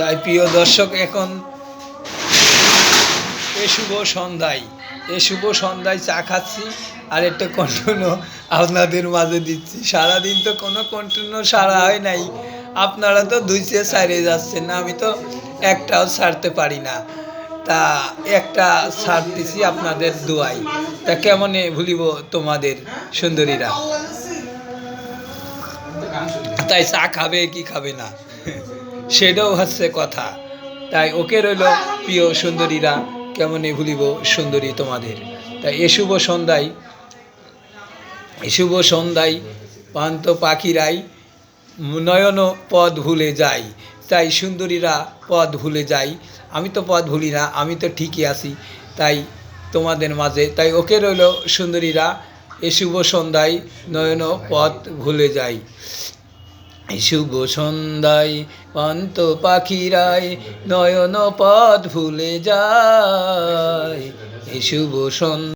তাই প্রিয় দর্শক, এখন শুভ সন্ধ্যায় চা খাচ্ছি আর একটা কন্টিনিউ আপনাদের মাঝে দিচ্ছি। সারাদিন তো কোনো কন্টিনিউ সারা হয় নাই, আপনারা তো দুইছে ছাড়ে যাচ্ছেন না, আমি তো একটাও ছাড়তে পারি না। তা একটা ছাড়তেছি আপনাদের দোয়াই। তা কেমনে ভুলিব তোমাদের সুন্দরীরা। তাই চা খাবে কি খাবে না সেটাও হচ্ছে কথা। তাই ওকে রইল প্রিয় সুন্দরীরা, কেমনে ভুলিব সুন্দরী তোমাদের। তাই শুভ সন্ধ্যায় পান্ত পাখিরাই নয়ন পথ ভুলে যায়। তাই সুন্দরীরা পথ ভুলে যায়, আমি তো পথ ভুলি না, আমি তো ঠিকই আছি। তাই তোমাদের মাঝে, তাই ওকে রইল সুন্দরীরা, শুভ সন্ধ্যায় নয়ন পথ ভুলে যায়। শুভ সন্ধ্যায় পান্ত পাখিরাই নয়ন পথ ভুলে যায়। শুভ সন্ধ্যা।